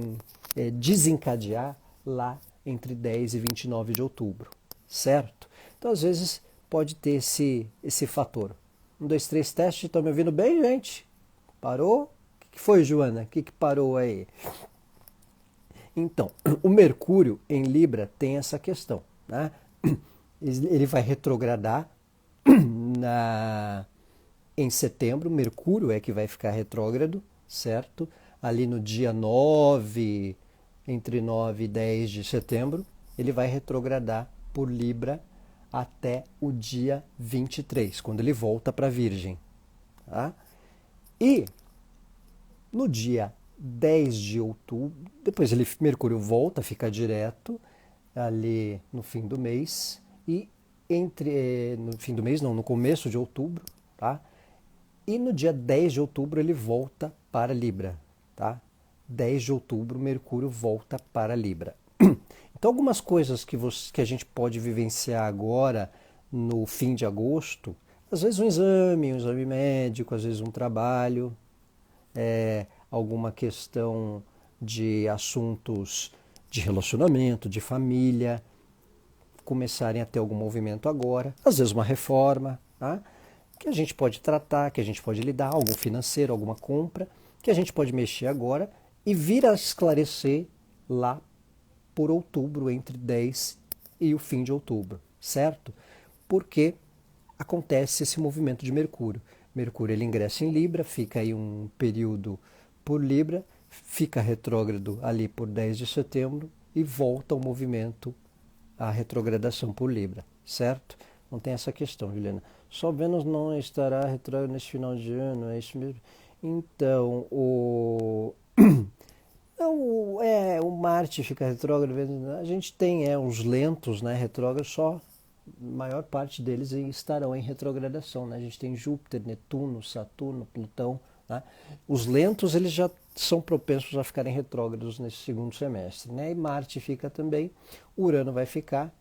desencadear lá entre 10 e 29 de outubro, certo? Então, às vezes, pode ter esse fator. 1, 2, 3, teste. Estão me ouvindo bem, gente? Parou? que foi, Joana? O que parou aí? Então, o Mercúrio em Libra tem essa questão, né? Ele vai retrogradar na, em setembro. Mercúrio é que vai ficar retrógrado, certo? Ali no dia 9, entre 9 e 10 de setembro, ele vai retrogradar por Libra até o dia 23, quando ele volta para Virgem. Tá? E no dia 10 de outubro, depois Mercúrio volta, fica direto ali no fim do mês, e no fim do mês não, no começo de outubro, tá? E no dia 10 de outubro ele volta para Libra, tá? 10 de outubro Mercúrio volta para Libra. Então algumas coisas que a gente pode vivenciar agora no fim de agosto, às vezes um exame médico, às vezes um trabalho, alguma questão de assuntos de relacionamento, de família, começarem a ter algum movimento agora, às vezes uma reforma, tá? Que a gente pode tratar, que a gente pode lidar, algum financeiro, alguma compra, que a gente pode mexer agora e vir a esclarecer lá por outubro, entre 10 e o fim de outubro, certo? Porque acontece esse movimento de Mercúrio. Mercúrio ele ingressa em Libra, fica aí um período por Libra, fica retrógrado ali por 10 de setembro e volta ao movimento, a retrogradação por Libra, certo? Não tem essa questão, Juliana. Só Vênus não estará retrógrado nesse final de ano, é isso mesmo? Então, o Marte fica retrógrado, a gente tem os lentos, né, retrógrados, só a maior parte deles estarão em retrogradação, né? A gente tem Júpiter, Netuno, Saturno, Plutão, né? Os lentos eles já são propensos a ficarem retrógrados nesse segundo semestre, né? E Marte fica também, Urano vai ficar.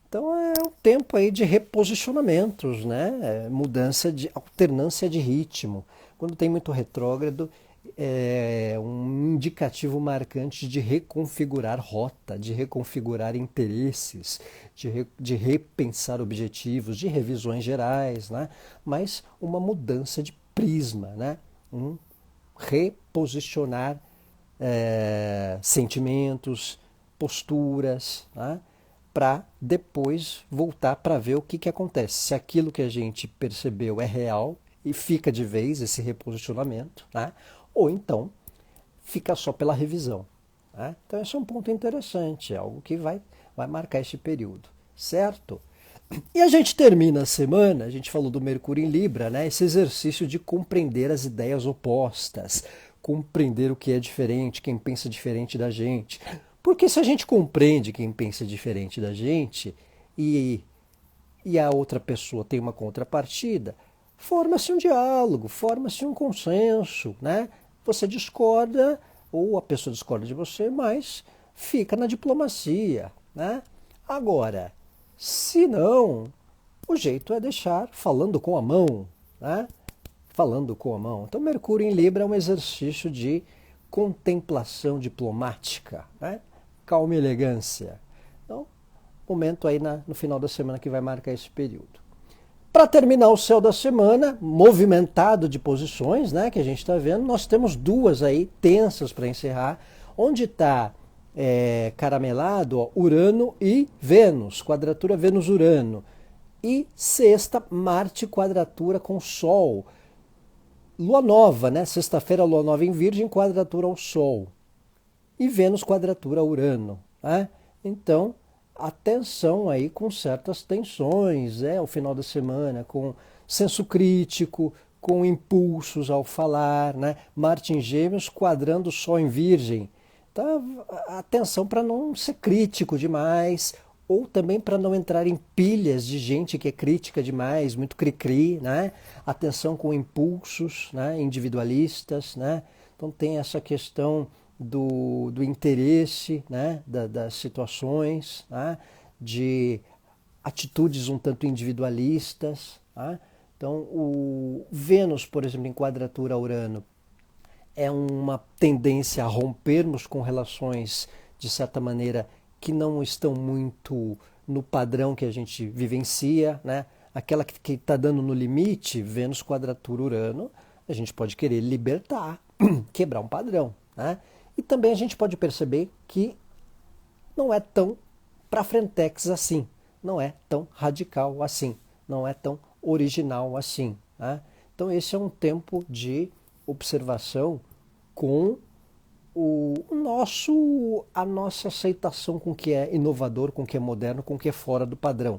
Então é um tempo aí de reposicionamentos, né? Mudança de alternância de ritmo. Quando tem muito retrógrado, é um indicativo marcante de reconfigurar rota, de reconfigurar interesses, de repensar objetivos, de revisões gerais, né? Mas uma mudança de prisma, né? Reposicionar sentimentos, posturas, né? Para depois voltar para ver o que acontece. Se aquilo que a gente percebeu é real e fica de vez esse reposicionamento, né? Ou então fica só pela revisão. Né? Então esse é um ponto interessante, é algo que vai marcar esse período, certo? E a gente termina a semana, a gente falou do Mercúrio em Libra, né? Esse exercício de compreender as ideias opostas, compreender o que é diferente, quem pensa diferente da gente. Porque se a gente compreende quem pensa diferente da gente e a outra pessoa tem uma contrapartida, forma-se um diálogo, forma-se um consenso, né? Você discorda, ou a pessoa discorda de você, mas fica na diplomacia, né? Agora, se não, o jeito é deixar falando com a mão, né? Falando com a mão. Então, Mercúrio em Libra é um exercício de contemplação diplomática, né? Calma e elegância. Então, momento aí no final da semana que vai marcar esse período. Para terminar o céu da semana, movimentado de posições, né, que a gente está vendo, nós temos duas aí tensas para encerrar, onde está caramelado, ó, Urano e Vênus, quadratura Vênus-Urano. E sexta, Marte quadratura com Sol. Lua nova, né? Sexta-feira, Lua nova em Virgem, quadratura ao Sol. E Vênus quadratura a Urano. Né? Então, atenção aí com certas tensões, ao final da semana, com senso crítico, com impulsos ao falar, né? Marte em Gêmeos quadrando Sol em Virgem. Então, atenção para não ser crítico demais, ou também para não entrar em pilhas de gente que é crítica demais, muito cri-cri, né? Atenção com impulsos, né? Individualistas, né? Então tem essa questão do interesse, né? Das situações, né? De atitudes um tanto individualistas. Né? Então o Vênus, por exemplo, em quadratura a Urano, é uma tendência a rompermos com relações, de certa maneira, que não estão muito no padrão que a gente vivencia, né? Aquela que está dando no limite, Vênus quadratura Urano, a gente pode querer libertar, quebrar um padrão, né? E também a gente pode perceber que não é tão para frentex assim, não é tão radical assim, não é tão original assim, né? Então esse é um tempo de observação com a nossa aceitação com o que é inovador, com o que é moderno, com o que é fora do padrão,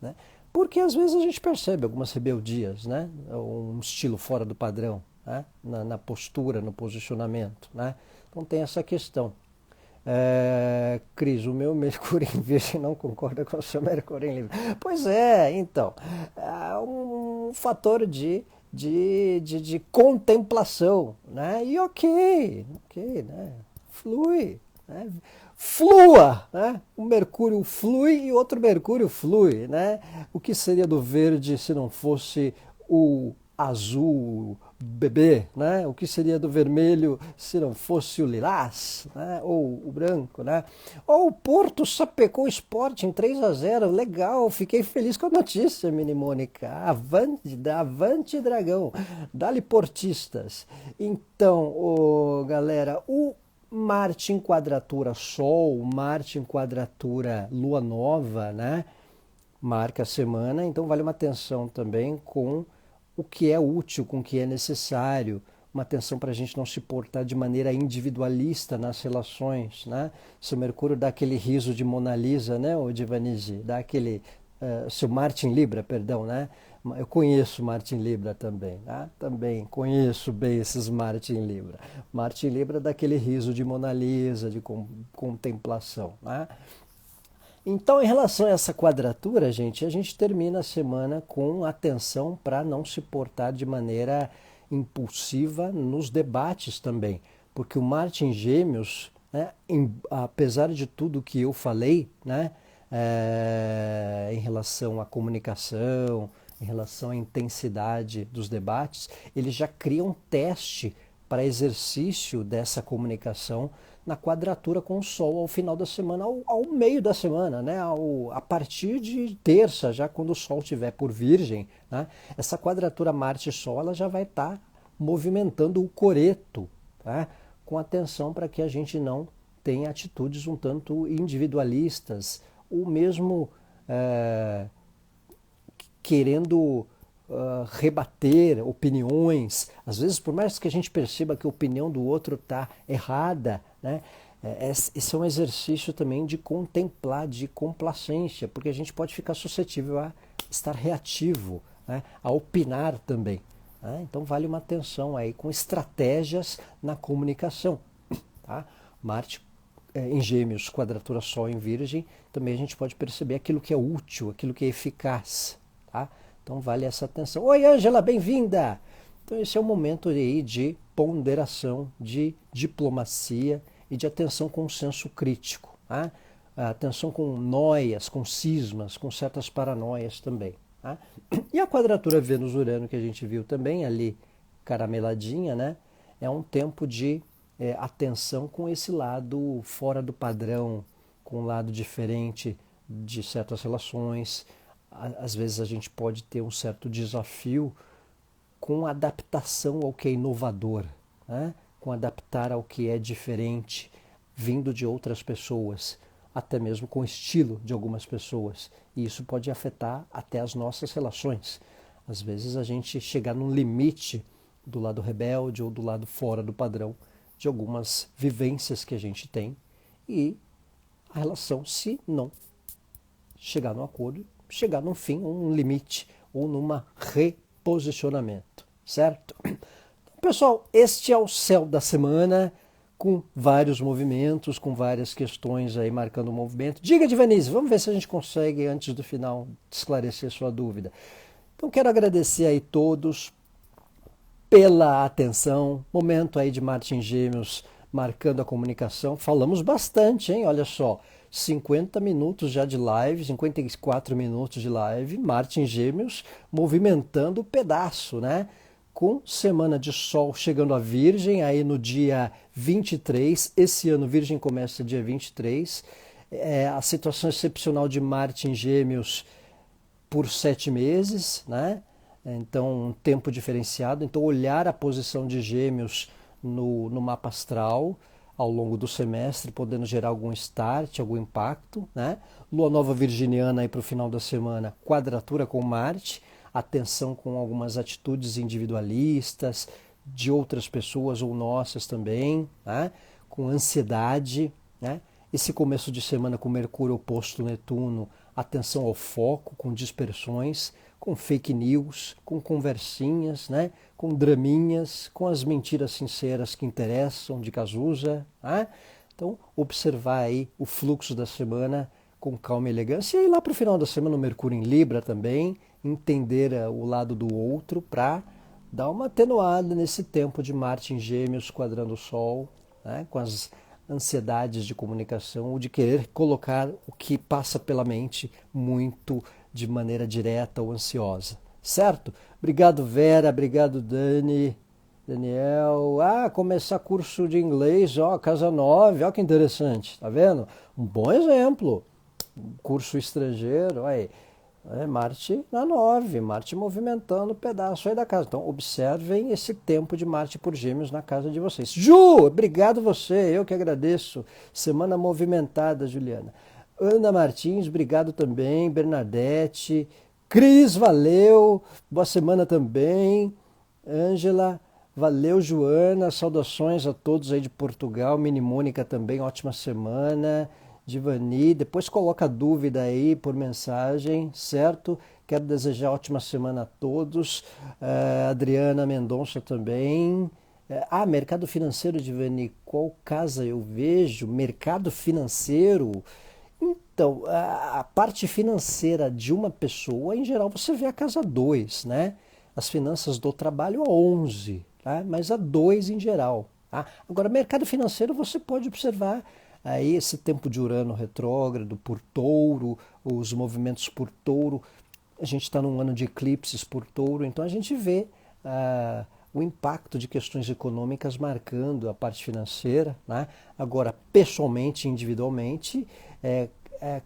né? Porque às vezes a gente percebe algumas rebeldias, né? Um estilo fora do padrão, né? Na postura, no posicionamento, né? Então tem essa questão. Cris, o meu Mercúrio em Virgem não concorda com o seu Mercúrio em Libra. Pois é, então, é um fator de contemplação, né? E ok, né? Flui, né? Flua, né? Um Mercúrio flui e outro Mercúrio flui, né? O que seria do verde se não fosse o azul bebê, né? O que seria do vermelho se não fosse o lilás, né? Ou o branco, né? Ou o Porto sapecou o Sport em 3-0, legal, fiquei feliz com a notícia, Mini Mônica. Avante Dragão, dá-lhe portistas. Então, galera, o Marte em quadratura Sol, Marte em quadratura Lua Nova, né? Marca a semana, então vale uma atenção também com o que é útil, com o que é necessário, uma atenção para a gente não se portar de maneira individualista nas relações, né? Se o Mercúrio dá aquele riso de Mona Lisa, né, o Divanise, dá aquele, se o Martin Libra, perdão, né? Eu conheço Martin Libra também, né? Também conheço bem esses Martin Libra. Martin Libra dá aquele riso de Mona Lisa, de contemplação, né? Então, em relação a essa quadratura, gente, a gente termina a semana com atenção para não se portar de maneira impulsiva nos debates também. Porque o Marte em Gêmeos, né, apesar de tudo que eu falei, né, em relação à comunicação, em relação à intensidade dos debates, ele já cria um teste para exercício dessa comunicação na quadratura com o Sol ao final da semana, ao meio da semana, né? A partir de terça, já quando o Sol estiver por Virgem, né? Essa quadratura Marte-Sol ela já vai estar movimentando o coreto, tá? Com atenção para que a gente não tenha atitudes um tanto individualistas, ou mesmo querendo rebater opiniões. Às vezes, por mais que a gente perceba que a opinião do outro está errada, né? Esse é um exercício também de contemplar, de complacência, porque a gente pode ficar suscetível a estar reativo, né? A opinar também, né? Então vale uma atenção aí com estratégias na comunicação, tá? Marte em Gêmeos, quadratura Sol em Virgem, também a gente pode perceber aquilo que é útil, aquilo que é eficaz, tá? Então vale essa atenção. Oi, Ângela, bem-vinda! Então esse é o momento aí de ponderação, de diplomacia e de atenção com o senso crítico, tá? Atenção com noias, com cismas, com certas paranoias também, tá? E a quadratura Vênus-Urano que a gente viu também ali carameladinha, né? É um tempo de atenção com esse lado fora do padrão, com um lado diferente de certas relações. Às vezes a gente pode ter um certo desafio com adaptação ao que é inovador, né? Com adaptar ao que é diferente, vindo de outras pessoas, até mesmo com o estilo de algumas pessoas. E isso pode afetar até as nossas relações. Às vezes a gente chegar num limite do lado rebelde ou do lado fora do padrão de algumas vivências que a gente tem e a relação, se não chegar no acordo, chegar num fim, um limite ou numa reposicionamento, certo? Então, pessoal, este é o céu da semana, com vários movimentos, com várias questões aí marcando o movimento. Diga, Divanise, vamos ver se a gente consegue, antes do final, esclarecer sua dúvida. Então, quero agradecer aí todos pela atenção. Momento aí de Marte em Gêmeos marcando a comunicação. Falamos bastante, hein? Olha só, 50 minutos já de live, 54 minutos de live, Marte em Gêmeos movimentando o pedaço, né? Com semana de Sol chegando a Virgem, aí no dia 23, esse ano Virgem começa dia 23, a situação excepcional de Marte em Gêmeos por 7 meses, né? Então um tempo diferenciado, então olhar a posição de Gêmeos no mapa astral ao longo do semestre, podendo gerar algum start, algum impacto, né? Lua nova virginiana aí para o final da semana, quadratura com Marte, atenção com algumas atitudes individualistas, de outras pessoas ou nossas também, né? Com ansiedade, né? Esse começo de semana com Mercúrio oposto Netuno, atenção ao foco, com dispersões, com fake news, com conversinhas, né? Com draminhas, com as mentiras sinceras que interessam de Cazuza. Né? Então, observar aí o fluxo da semana com calma e elegância. E aí lá para o final da semana o Mercúrio em Libra também, entender o lado do outro para dar uma atenuada nesse tempo de Marte em Gêmeos quadrando o Sol, né? Com as ansiedades de comunicação ou de querer colocar o que passa pela mente muito de maneira direta ou ansiosa. Certo? Obrigado, Vera. Obrigado, Dani. Daniel. Começar curso de inglês, Casa 9, que interessante. Tá vendo? Um bom exemplo. Curso estrangeiro, aí. Marte na 9, Marte movimentando o pedaço aí da casa. Então, observem esse tempo de Marte por Gêmeos na casa de vocês. Ju, obrigado você, eu que agradeço. Semana movimentada, Juliana. Ana Martins, obrigado também. Bernadette. Cris, valeu. Boa semana também. Ângela, valeu, Joana. Saudações a todos aí de Portugal. Mini Mônica também, ótima semana. Divani, depois coloca a dúvida aí por mensagem, certo? Quero desejar ótima semana a todos. Adriana Mendonça também. Mercado financeiro, Divani, qual casa eu vejo? Mercado financeiro? Então, a parte financeira de uma pessoa, em geral, você vê a casa 2, né? As finanças do trabalho a 11, tá? Mas a 2 em geral. Tá? Agora, mercado financeiro você pode observar aí esse tempo de Urano retrógrado por Touro, os movimentos por Touro. A gente está num ano de eclipses por Touro, então a gente vê o impacto de questões econômicas marcando a parte financeira. Né? Agora, pessoalmente, individualmente,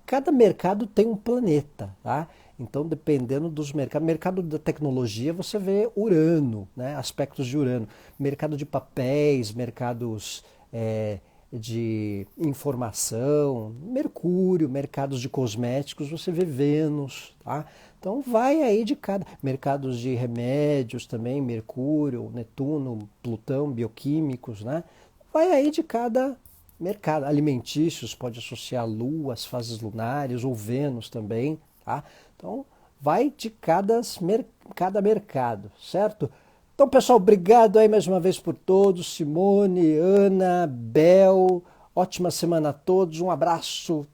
cada mercado tem um planeta. Tá? Então, dependendo dos mercados, mercado da tecnologia, você vê Urano, né? Aspectos de Urano. Mercado de papéis, mercados de informação, Mercúrio, mercados de cosméticos, você vê Vênus, tá? Então vai aí de cada... Mercados de remédios também, Mercúrio, Netuno, Plutão, bioquímicos, né? Vai aí de cada mercado. Alimentícios, pode associar a Lua, as fases lunares, ou Vênus também, tá? Então vai de cada mercado, certo? Então, pessoal, obrigado aí mais uma vez por todos. Simone, Ana, Bel, ótima semana a todos. Um abraço.